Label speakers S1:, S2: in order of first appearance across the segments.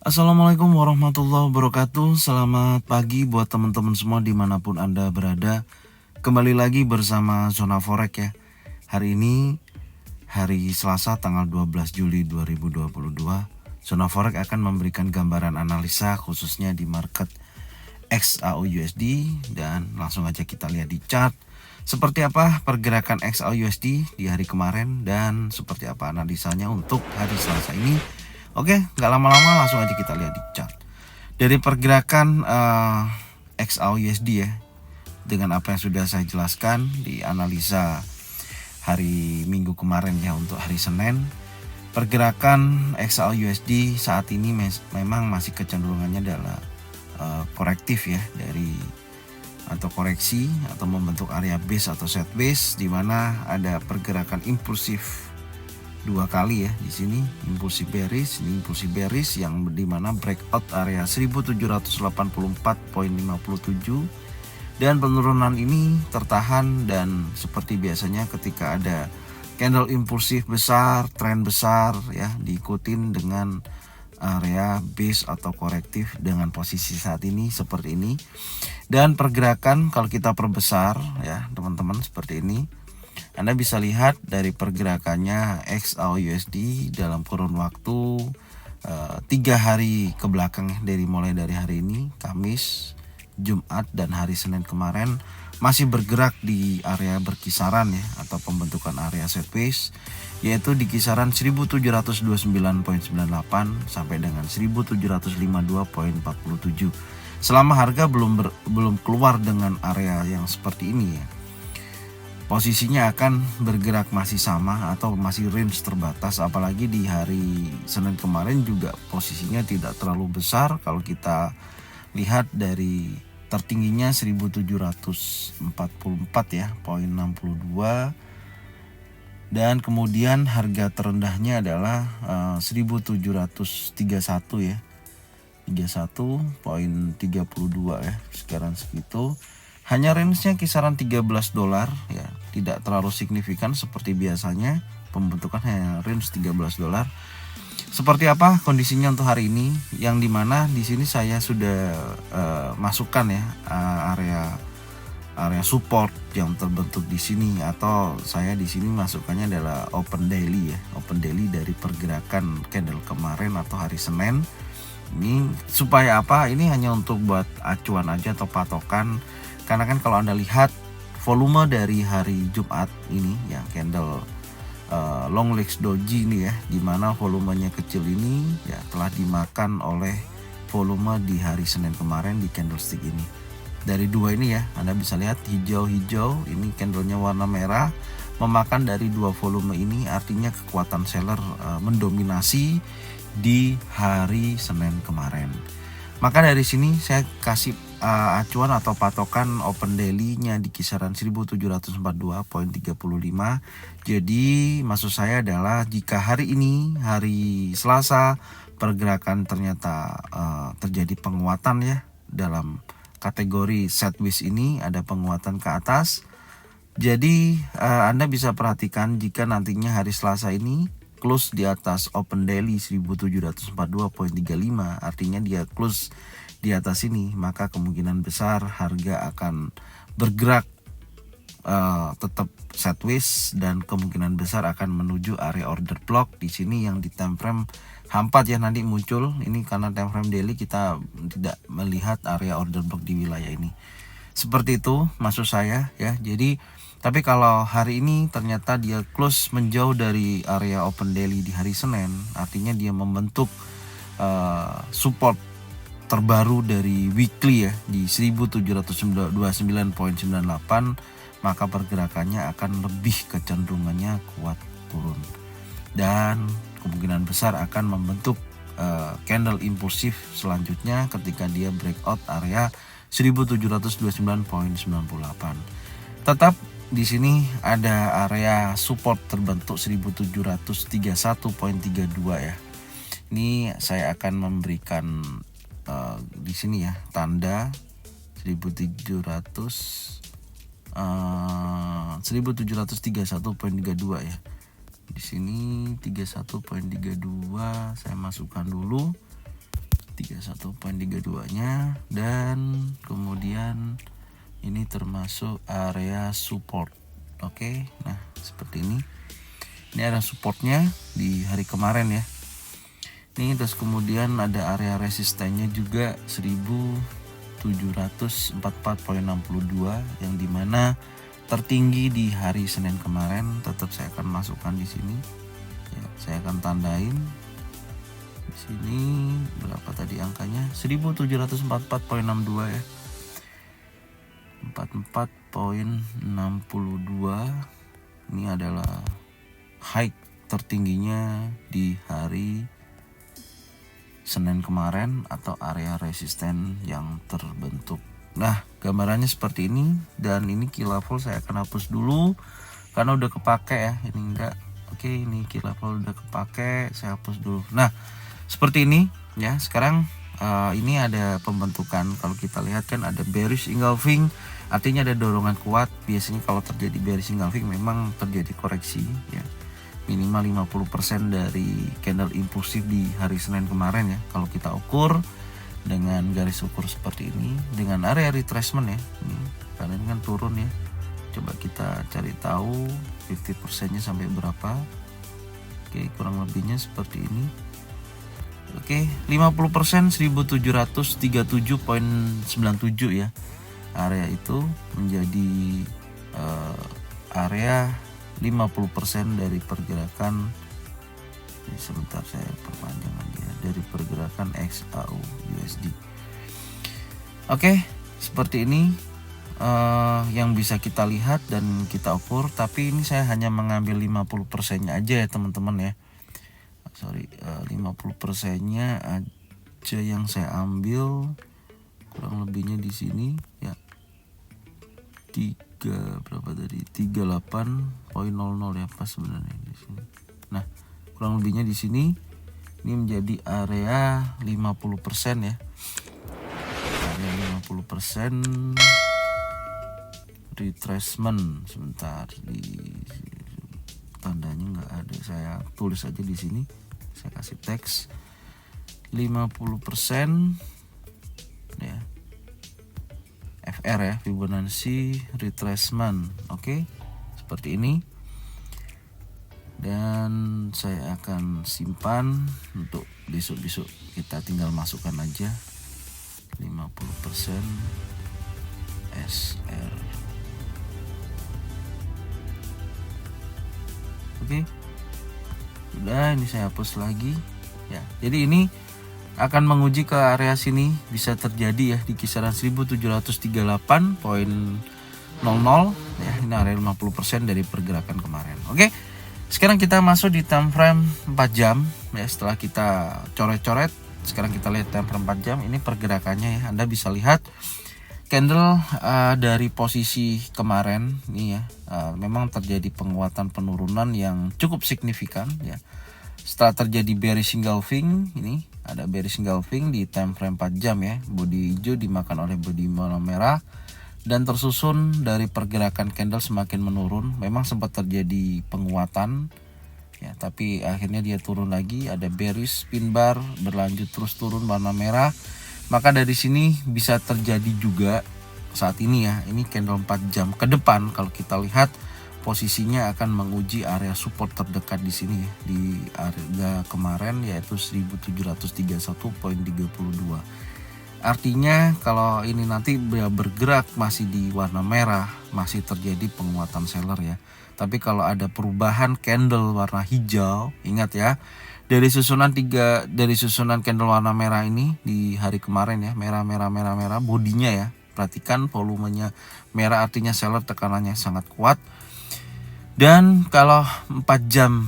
S1: Assalamualaikum warahmatullahi wabarakatuh. Selamat pagi buat teman-teman semua dimanapun Anda berada. Kembali lagi bersama Zona Forex ya. Hari ini hari Selasa tanggal 12 Juli 2022. Zona Forex akan memberikan gambaran analisa khususnya di market XAUUSD, dan langsung aja kita lihat di chart seperti apa pergerakan XAUUSD di hari kemarin dan seperti apa analisanya untuk hari Selasa ini. Oke, nggak lama-lama langsung aja kita lihat di chart. Dari pergerakan XAUUSD ya, dengan apa yang sudah saya jelaskan di analisa hari Minggu kemarin ya untuk hari Senin, pergerakan XAUUSD saat ini memang masih kecenderungannya adalah korektif ya, dari atau koreksi atau membentuk area base atau set base, di mana ada pergerakan impulsif dua kali ya di sini, impulsif bearish yang dimana breakout area 1784.57, dan penurunan ini tertahan, dan seperti biasanya ketika ada candle impulsif besar, tren besar ya, diikutin dengan area base atau korektif dengan posisi saat ini seperti ini. Dan pergerakan kalau kita perbesar ya teman-teman seperti ini, Anda bisa lihat dari pergerakannya XAUUSD dalam kurun waktu 3 hari ke belakang ya, mulai dari hari ini Kamis, Jumat, dan hari Senin kemarin masih bergerak di area berkisaran ya, atau pembentukan area set base, yaitu di kisaran 1729.98 sampai dengan 1752.47. Selama harga belum keluar dengan area yang seperti ini ya, posisinya akan bergerak masih sama atau masih range terbatas. Apalagi di hari Senin kemarin juga posisinya tidak terlalu besar. Kalau kita lihat dari tertingginya 1744 ya, poin 62, dan kemudian harga terendahnya adalah 1731 ya, 31.32 ya, sekarang segitu. Hanya range-nya kisaran $13 ya, tidak terlalu signifikan seperti biasanya, pembentukan hanya range $13. Seperti apa kondisinya untuk hari ini, yang dimana di sini saya sudah masukkan ya area support yang terbentuk di sini, atau saya di sini masukkannya adalah open daily ya, open daily dari pergerakan candle kemarin atau hari Senin. Ini supaya apa? Ini hanya untuk buat acuan aja atau patokan. Karena kan kalau Anda lihat volume dari hari Jumat ini yang candle long legs doji ini ya, dimana volumenya kecil ini ya telah dimakan oleh volume di hari Senin kemarin di candlestick ini. Dari dua ini ya, Anda bisa lihat hijau-hijau ini candlenya warna merah memakan dari dua volume ini, artinya kekuatan seller mendominasi di hari Senin kemarin. Maka dari sini saya kasih acuan atau patokan open daily-nya di kisaran 1742.35. Jadi maksud saya adalah jika hari ini hari Selasa pergerakan ternyata terjadi penguatan ya dalam kategori sideways ini, ada penguatan ke atas. Jadi Anda bisa perhatikan jika nantinya hari Selasa ini close di atas open daily 1742.35, artinya dia close di atas ini, maka kemungkinan besar harga akan bergerak tetap sideways, dan kemungkinan besar akan menuju area order block di sini yang di time frame H4 ya, nanti muncul ini. Karena time frame daily kita tidak melihat area order block di wilayah ini. Seperti itu maksud saya ya. Jadi tapi kalau hari ini ternyata dia close menjauh dari area open daily di hari Senin, artinya dia membentuk support terbaru dari weekly ya di 1729.98, maka pergerakannya akan lebih kecenderungannya kuat turun, dan kemungkinan besar akan membentuk candle impulsif selanjutnya ketika dia breakout area 1729.98. Tetap di sini ada area support terbentuk 1731.32 ya. Ini saya akan memberikan di sini ya tanda 1731.32 ya. Di sini 31.32 saya masukkan dulu. 31.32-nya, dan kemudian ini termasuk area support. Oke, nah seperti ini. Ini ada supportnya di hari kemarin ya. Ini terus kemudian ada area resistennya juga 1744.62 yang dimana tertinggi di hari Senin kemarin. Tetap saya akan masukkan di sini. Ya, saya akan tandain di sini berapa tadi angkanya? 1744.62 ya. 44.62 ini adalah high tertingginya di hari Senin kemarin atau area resisten yang terbentuk. Nah, gambarannya seperti ini, dan ini key level saya akan hapus dulu karena udah kepake ya. Ini enggak. Oke, ini key level udah kepake, saya hapus dulu. Nah, seperti ini ya. Sekarang ini ada pembentukan. Kalau kita lihat kan ada bearish engulfing, artinya ada dorongan kuat. Biasanya kalau terjadi bearish engulfing memang terjadi koreksi ya. Minimal 50% dari candle impulsif di hari Senin kemarin ya. Kalau kita ukur dengan garis ukur seperti ini, dengan area retracement ya, ini karena ini kan turun ya. Coba kita cari tahu 50%-nya sampai berapa. Oke, kurang lebihnya seperti ini. Oke, 50% 1737.97 ya. Area itu menjadi area 50% dari pergerakan. Sebentar saya perpanjang lagi ya, dari pergerakan XAU USD. Oke, seperti ini yang bisa kita lihat dan kita ukur, tapi ini saya hanya mengambil 50%-nya aja ya teman-teman ya. 50%-nya aja yang saya ambil, kurang lebihnya di sini ya. Berapa tadi? 38.00 ya pas sebenarnya di sini. Nah, kurang lebihnya di sini ini menjadi area 50% ya. Area 50% retracement. Sebentar, di tandanya nggak ada, saya tulis aja di sini. Saya kasih teks 50% ya. FR ya, Fibonacci retracement. Oke, seperti ini. Dan saya akan simpan untuk besok-besok, kita tinggal masukkan aja 50% SR. Oke, udah, ini saya hapus lagi ya. Jadi ini akan menguji ke area sini, bisa terjadi ya di kisaran 1738.00 ya. Ini area 50% dari pergerakan kemarin. Oke, sekarang kita masuk di time frame 4 jam ya. Setelah kita coret-coret, sekarang kita lihat time frame 4 jam. Ini pergerakannya ya. Anda bisa lihat candle dari posisi kemarin ini ya, memang terjadi penguatan penurunan yang cukup signifikan ya. Setelah terjadi bearish engulfing, ini ada bearish engulfing di time frame 4 jam ya. Bodi hijau dimakan oleh bodi warna merah dan tersusun dari pergerakan candle semakin menurun. Memang sempat terjadi penguatan ya, tapi akhirnya dia turun lagi. Ada bearish pin bar berlanjut terus turun warna merah. Maka dari sini bisa terjadi juga saat ini ya. Ini candle 4 jam ke depan kalau kita lihat posisinya akan menguji area support terdekat di sini ya, di harga kemarin yaitu 1731.32. Artinya kalau ini nanti bergerak masih di warna merah, masih terjadi penguatan seller ya. Tapi kalau ada perubahan candle warna hijau, ingat ya, dari susunan candle warna merah ini di hari kemarin ya, merah bodinya ya. Perhatikan volumenya merah, artinya seller tekanannya sangat kuat. Dan kalau 4 jam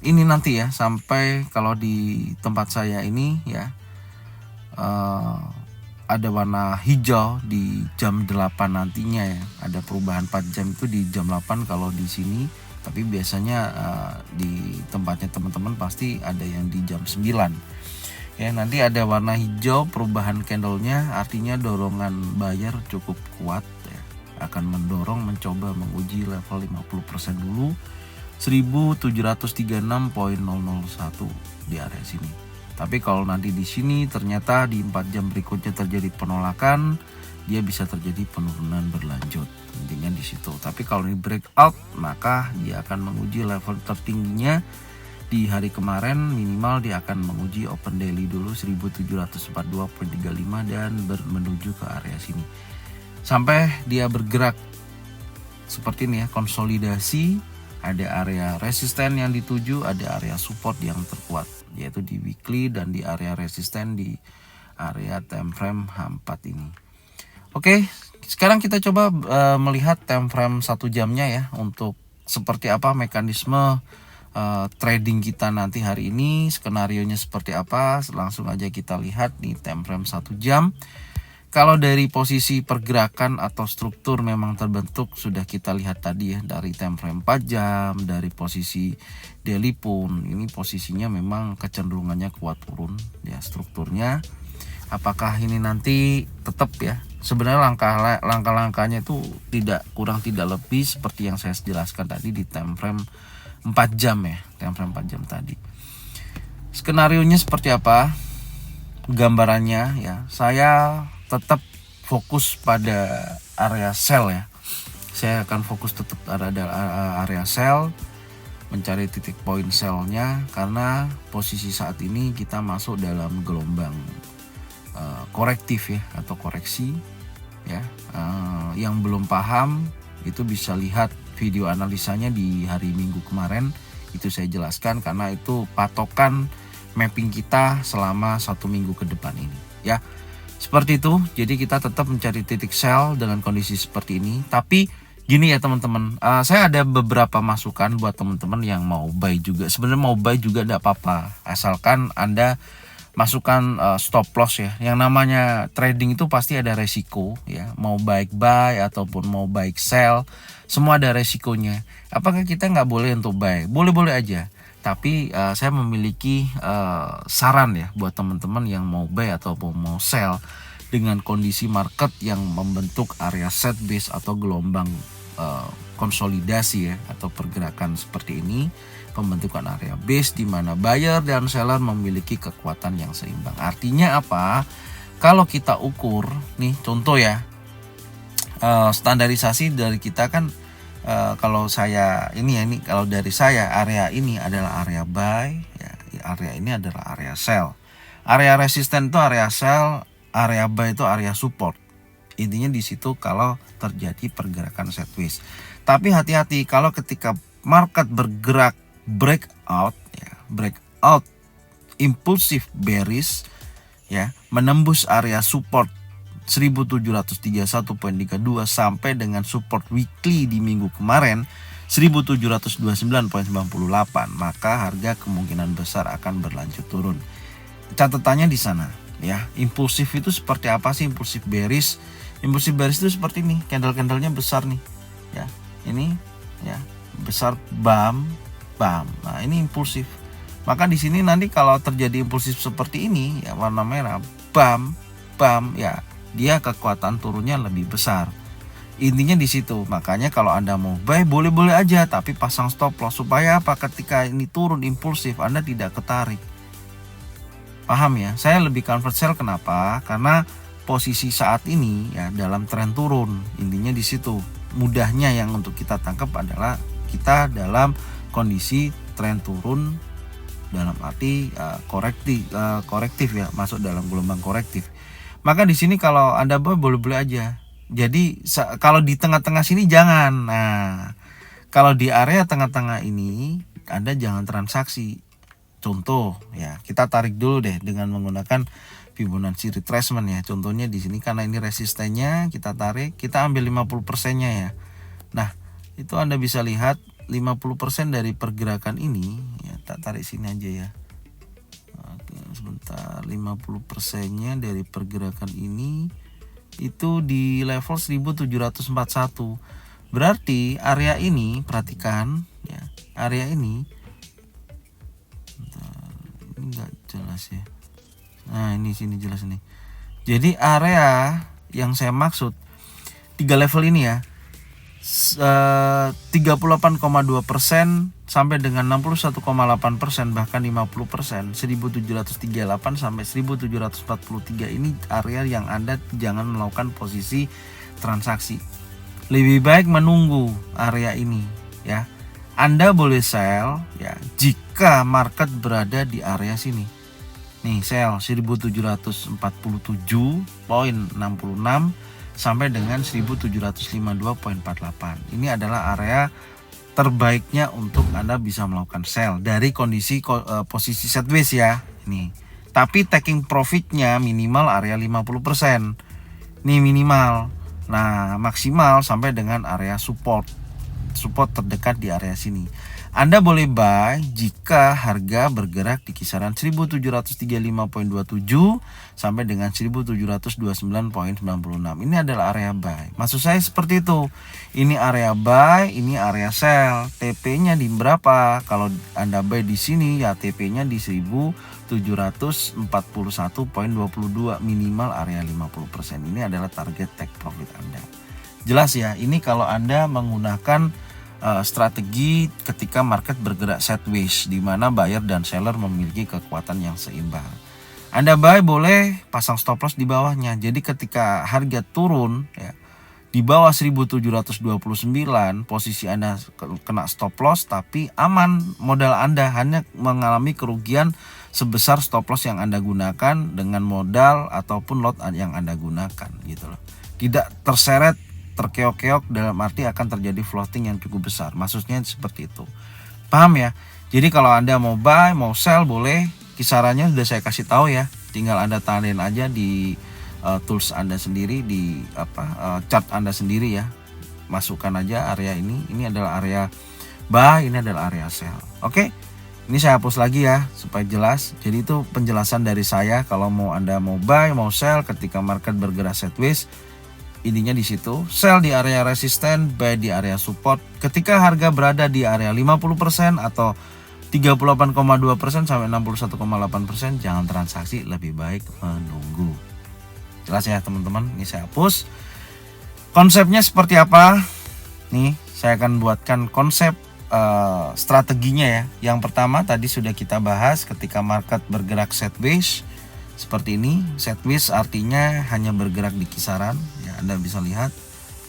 S1: ini nanti ya, sampai kalau di tempat saya ini ya, ada warna hijau di jam 8 nantinya ya. Ada perubahan 4 jam itu di jam 8 kalau di sini. Tapi biasanya di tempatnya teman-teman pasti ada yang di jam 9 ya. Nanti ada warna hijau perubahan candlenya, artinya dorongan buyer cukup kuat ya. Akan mendorong mencoba menguji level 50% dulu 1736.001 di area sini. Tapi kalau nanti di sini ternyata di 4 jam berikutnya terjadi penolakan, dia bisa terjadi penurunan berlanjut. Intinya di situ. Tapi kalau ini breakout, maka dia akan menguji level tertingginya di hari kemarin. Minimal dia akan menguji open daily dulu 1742.35 dan menuju ke area sini. Sampai dia bergerak seperti ini ya, konsolidasi, ada area resisten yang dituju, ada area support yang terkuat, yaitu di weekly dan di area resisten di area time frame H4 ini. Oke, sekarang kita coba melihat time frame 1 jamnya ya, untuk seperti apa mekanisme trading kita nanti hari ini, skenarionya seperti apa. Langsung aja kita lihat di time frame 1 jam. Kalau dari posisi pergerakan atau struktur memang terbentuk, sudah kita lihat tadi ya, dari time frame 4 jam, dari posisi daily pun ini posisinya memang kecenderungannya kuat turun ya strukturnya. Apakah ini nanti tetap ya, sebenarnya langkah-langkahnya itu kurang tidak lebih seperti yang saya jelaskan tadi di time frame 4 jam ya, time frame 4 jam tadi. Skenarionya seperti apa? Gambarannya ya, saya tetap fokus pada area sell ya. Saya akan fokus tetap pada area sell, mencari titik poin sellnya, karena posisi saat ini kita masuk dalam gelombang korektif ya, atau koreksi ya. Yang belum paham itu bisa lihat video analisanya di hari Minggu kemarin, itu saya jelaskan karena itu patokan mapping kita selama 1 minggu ke depan ini ya. Seperti itu, jadi kita tetap mencari titik sell dengan kondisi seperti ini. Tapi gini ya teman-teman, saya ada beberapa masukan buat teman-teman yang mau buy juga. Sebenarnya mau buy juga tidak apa-apa, asalkan Anda masukkan stop loss ya. Yang namanya trading itu pasti ada resiko ya, mau baik buy ataupun mau baik sell, semua ada resikonya. Apakah kita nggak boleh untuk buy? Boleh-boleh aja. Tapi saya memiliki saran ya buat teman-teman yang mau buy ataupun mau sell dengan kondisi market yang membentuk area set base atau gelombang konsolidasi ya, atau pergerakan seperti ini, pembentukan area base di mana buyer dan seller memiliki kekuatan yang seimbang. Artinya apa? Kalau kita ukur nih, contoh ya, standarisasi dari kita kan, kalau saya ini kalau dari saya, area ini adalah area buy ya, area ini adalah area sell. Area resisten itu area sell, area buy itu area support. Intinya di situ kalau terjadi pergerakan sideways. Tapi hati-hati kalau ketika market bergerak breakout ya, breakout impulsif bearish ya, menembus area support 1731.32 sampai dengan support weekly di minggu kemarin 1729.98, maka harga kemungkinan besar akan berlanjut turun. Catatannya di sana ya. Impulsif itu seperti apa sih impulsif bearish? Impulsif bearish itu seperti ini, candle-candlenya besar nih ya. Ini ya, besar bam. Nah, ini impulsif. Maka di sini nanti kalau terjadi impulsif seperti ini ya, warna merah bam ya, dia kekuatan turunnya lebih besar. Intinya di situ. Makanya kalau Anda mau buy boleh-boleh aja, tapi pasang stop loss supaya apa? Ketika ini turun impulsif Anda tidak ketarik. Paham ya? Saya lebih convert sell, kenapa? Karena posisi saat ini ya dalam tren turun. Intinya di situ. Mudahnya yang untuk kita tangkap adalah kita dalam kondisi tren turun, dalam arti korektif ya, masuk dalam gelombang korektif. Maka di sini kalau Anda boleh-boleh aja. Jadi kalau di tengah-tengah sini jangan. Nah, kalau di area tengah-tengah ini Anda jangan transaksi. Contoh ya, kita tarik dulu deh dengan menggunakan Fibonacci retracement ya. Contohnya di sini karena ini resistennya, kita tarik, kita ambil 50%-nya ya. Nah, itu Anda bisa lihat 50% dari pergerakan ini ya, tak tarik sini aja ya. Oke, sebentar, 50%-nya dari pergerakan ini itu di level 1741. Berarti area ini, perhatikan ya, area ini enggak jelas ya. Nah, ini sini jelas nih. Jadi area yang saya maksud 3 level ini ya, 38,2% sampai dengan 61,8%, bahkan 50%, 1738 sampai 1743 ini area yang Anda jangan melakukan posisi transaksi. Lebih baik menunggu area ini ya. Anda boleh sell ya jika market berada di area sini. Nih sell 1747.66 sampai dengan 1752.48. Ini adalah area terbaiknya untuk Anda bisa melakukan sell dari kondisi posisi sideways ya. Nih. Tapi taking profitnya minimal area 50%. Nih minimal. Nah, maksimal sampai dengan area support. Support terdekat di area sini. Anda boleh buy jika harga bergerak di kisaran 1735.27 sampai dengan 1729.96. Ini adalah area buy. Maksud saya seperti itu. Ini area buy, ini area sell. TP-nya di berapa? Kalau Anda buy di sini ya TP-nya di 1741.22, minimal area 50%. Ini adalah target take profit Anda. Jelas ya, ini kalau Anda menggunakan strategi ketika market bergerak sideways, di mana buyer dan seller memiliki kekuatan yang seimbang. Anda buy boleh pasang stop loss di bawahnya. Jadi ketika harga turun ya di bawah 1729, posisi Anda kena stop loss tapi aman, modal Anda hanya mengalami kerugian sebesar stop loss yang Anda gunakan dengan modal ataupun lot yang Anda gunakan gitu loh. Tidak terseret, terkeok-keok, dalam arti akan terjadi floating yang cukup besar. Maksudnya seperti itu. Paham ya? Jadi kalau Anda mau buy, mau sell boleh. Kisarannya sudah saya kasih tahu ya. Tinggal Anda tandain aja di tools Anda sendiri, di chart Anda sendiri ya. Masukkan aja area ini. Ini adalah area buy, ini adalah area sell. Oke? Ini saya hapus lagi ya supaya jelas. Jadi itu penjelasan dari saya kalau Anda mau buy, mau sell ketika market bergerak sideways. Ininya di situ, sell di area resisten, buy di area support. Ketika harga berada di area 50% atau 38,2% sampai 61,8%, jangan transaksi, lebih baik menunggu. Jelas ya teman-teman, ini saya hapus. Konsepnya seperti apa? Nih, saya akan buatkan konsep strateginya ya. Yang pertama tadi sudah kita bahas ketika market bergerak sideways. Seperti ini, sideways artinya hanya bergerak di kisaran ya, Anda bisa lihat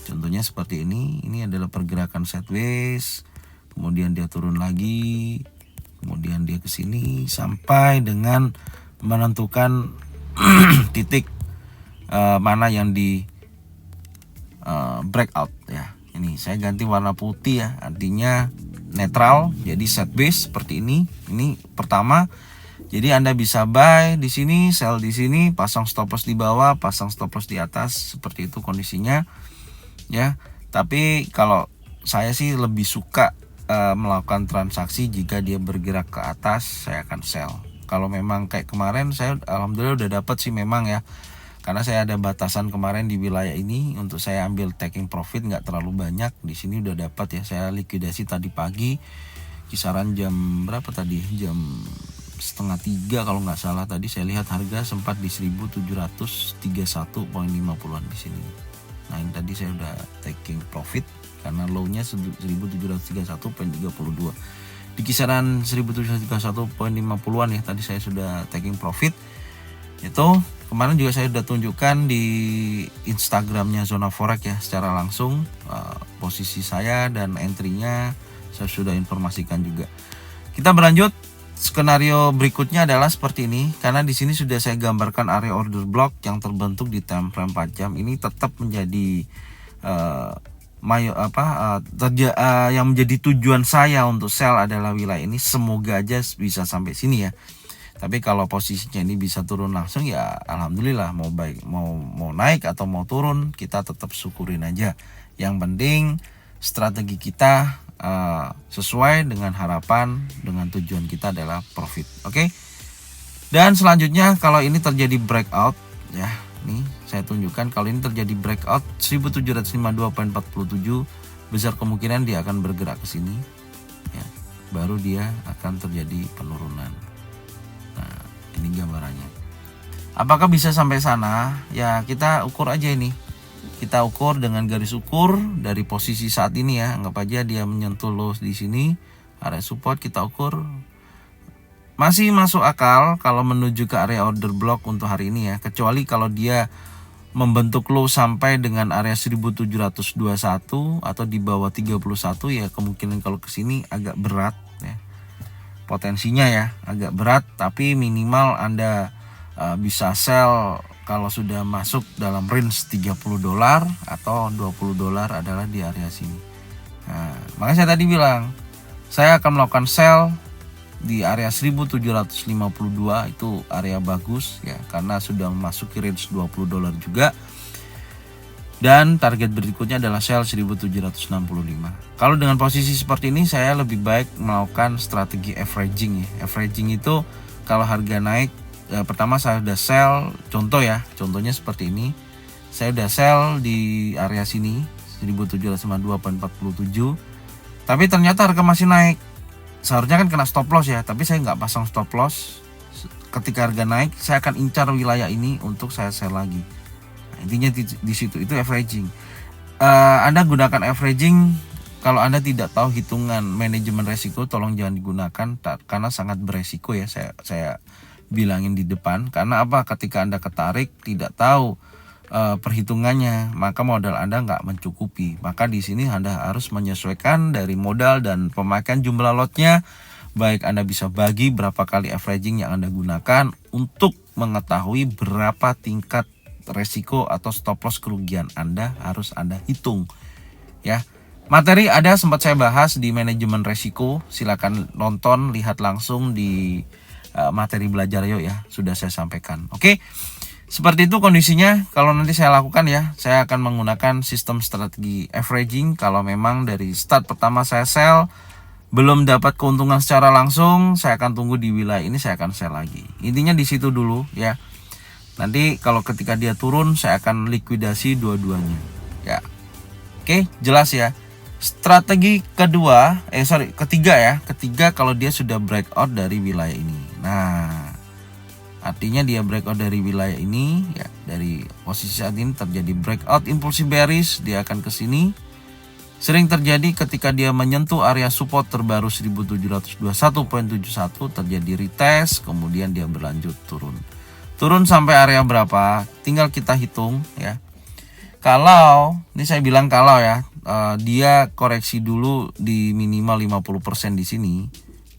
S1: contohnya seperti ini adalah pergerakan sideways, kemudian dia turun lagi, kemudian dia ke sini sampai dengan menentukan titik mana yang di breakout ya. Ini saya ganti warna putih ya, artinya netral, jadi sideways seperti ini pertama. Jadi Anda bisa buy di sini, sell di sini, pasang stop loss di bawah, pasang stop loss di atas, seperti itu kondisinya ya. Tapi kalau saya sih lebih suka melakukan transaksi jika dia bergerak ke atas, saya akan sell. Kalau memang kayak kemarin saya alhamdulillah udah dapat sih memang ya. Karena saya ada batasan kemarin di wilayah ini untuk saya ambil taking profit nggak terlalu banyak. Di sini udah dapat ya, saya likuidasi tadi pagi kisaran jam berapa tadi? Jam 2:30 kalau nggak salah. Tadi saya lihat harga sempat di 1731.50-an di sini. Nah ini tadi saya udah taking profit karena low-nya 1731.32. Di kisaran 1731.50-an ya tadi saya sudah taking profit. Itu kemarin juga saya sudah tunjukkan di Instagramnya Zona Forex ya secara langsung posisi saya dan entry-nya saya sudah informasikan juga. Kita berlanjut. Skenario berikutnya adalah seperti ini, karena di sini sudah saya gambarkan area order block yang terbentuk di time frame 4 jam. Ini tetap menjadi yang menjadi tujuan saya untuk sell adalah wilayah ini. Semoga aja bisa sampai sini ya. Tapi kalau posisinya ini bisa turun langsung ya alhamdulillah, mau naik atau mau turun kita tetap syukurin aja. Yang penting strategi kita sesuai dengan harapan, dengan tujuan kita adalah profit. Oke. Dan selanjutnya kalau ini terjadi breakout ya, nih saya tunjukkan kalau ini terjadi breakout 1752.47, besar kemungkinan dia akan bergerak ke sini ya. Baru dia akan terjadi penurunan. Nah, ini gambarannya. Apakah bisa sampai sana? Ya, kita ukur aja ini. kita ukur dengan garis ukur dari posisi saat ini ya. Anggap aja dia menyentuh low di sini, area support kita ukur. Masih masuk akal kalau menuju ke area order block untuk hari ini ya. Kecuali kalau dia membentuk low sampai dengan area 1721 atau di bawah 31 ya, kemungkinan kalau ke sini agak berat ya. Potensinya ya agak berat, tapi minimal Anda bisa sell kalau sudah masuk dalam range $30 atau $20 adalah di area sini. Nah, makanya saya tadi bilang saya akan melakukan sell di area 1752, itu area bagus ya karena sudah memasuki range $20 juga. Dan target berikutnya adalah sell 1765. Kalau dengan posisi seperti ini saya lebih baik melakukan strategi averaging ya. Averaging itu kalau harga naik pertama saya udah sell, contohnya seperti ini. Saya udah sell di area sini 1752.47. Tapi ternyata harga masih naik. Seharusnya kan kena stop loss ya, tapi saya nggak pasang stop loss. Ketika harga naik, saya akan incar wilayah ini untuk saya sell lagi. Nah, intinya di situ itu averaging. Anda gunakan averaging kalau Anda tidak tahu hitungan manajemen resiko, tolong jangan digunakan karena sangat beresiko ya. Saya bilangin di depan, karena apa? Ketika Anda ketarik tidak tahu perhitungannya, maka modal Anda nggak mencukupi. Maka di sini Anda harus menyesuaikan dari modal dan pemakaian jumlah lotnya. Baik Anda bisa bagi berapa kali averaging yang Anda gunakan untuk mengetahui berapa tingkat resiko atau stop loss kerugian Anda harus Anda hitung ya. Materi ada sempat saya bahas di manajemen resiko, silakan nonton, lihat langsung di materi belajar yuk ya, sudah saya sampaikan. Oke, seperti itu kondisinya. Kalau nanti saya lakukan ya, saya akan menggunakan sistem strategi averaging. Kalau memang dari start pertama saya sell belum dapat keuntungan secara langsung, saya akan tunggu di wilayah ini, saya akan sell lagi. Intinya di situ dulu ya. Nanti kalau ketika dia turun saya akan likuidasi dua-duanya ya. Oke, jelas ya. Strategi ketiga kalau dia sudah breakout dari wilayah ini. Nah, artinya dia breakout dari wilayah ini ya, dari posisi saat ini terjadi breakout impulsif bearish, dia akan ke sini. Sering terjadi ketika dia menyentuh area support terbaru 1721.71, terjadi retest, kemudian dia berlanjut turun. Turun sampai area berapa? Tinggal kita hitung ya. Kalau, ini saya bilang kalau ya, dia koreksi dulu di minimal 50% di sini,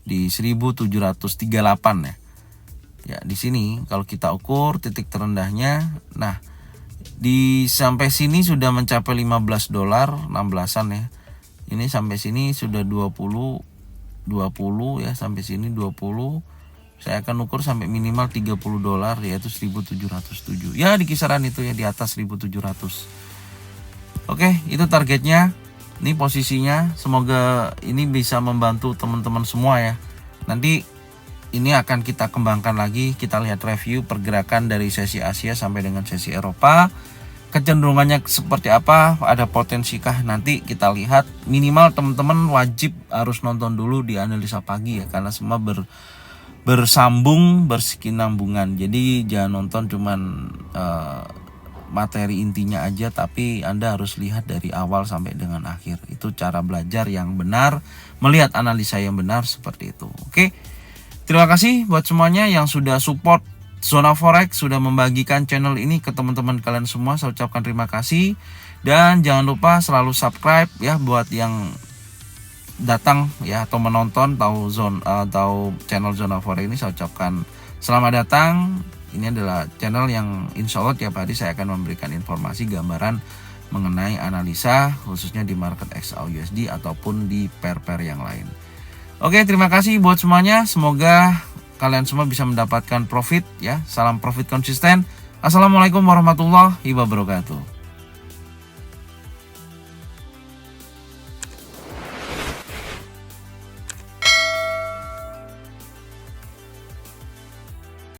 S1: di 1738 ya. Ya, di sini kalau kita ukur titik terendahnya, nah di sampai sini sudah mencapai $15, 16-an ya. Ini sampai sini sudah 20 ya, sampai sini 20. Saya akan ukur sampai minimal $30 yaitu 1707. Ya di kisaran itu ya, di atas 1700. Oke, itu targetnya. Ini posisinya. Semoga ini bisa membantu teman-teman semua ya. Nanti ini akan kita kembangkan lagi. Kita lihat review pergerakan dari sesi Asia sampai dengan sesi Eropa. Kecenderungannya seperti apa? Ada potensikah? Nanti kita lihat. Minimal teman-teman wajib harus nonton dulu di analisa pagi ya, karena semua bersambung, berkesinambungan. Jadi jangan nonton cuman materi intinya aja, tapi Anda harus lihat dari awal sampai dengan akhir. Itu cara belajar yang benar, melihat analisa yang benar seperti itu. Oke. Terima kasih buat semuanya yang sudah support Zona Forex, sudah membagikan channel ini ke teman-teman kalian semua. Saya ucapkan terima kasih, dan jangan lupa selalu subscribe ya buat yang datang ya atau menonton tahu channel Zona Forex ini. Saya ucapkan selamat datang. Ini adalah channel yang insya Allah tiap hari saya akan memberikan informasi gambaran mengenai analisa khususnya di market XAUUSD ataupun di pair-pair yang lain. Oke, terima kasih buat semuanya. Semoga kalian semua bisa mendapatkan profit ya. Salam profit konsisten. Assalamualaikum warahmatullahi wabarakatuh.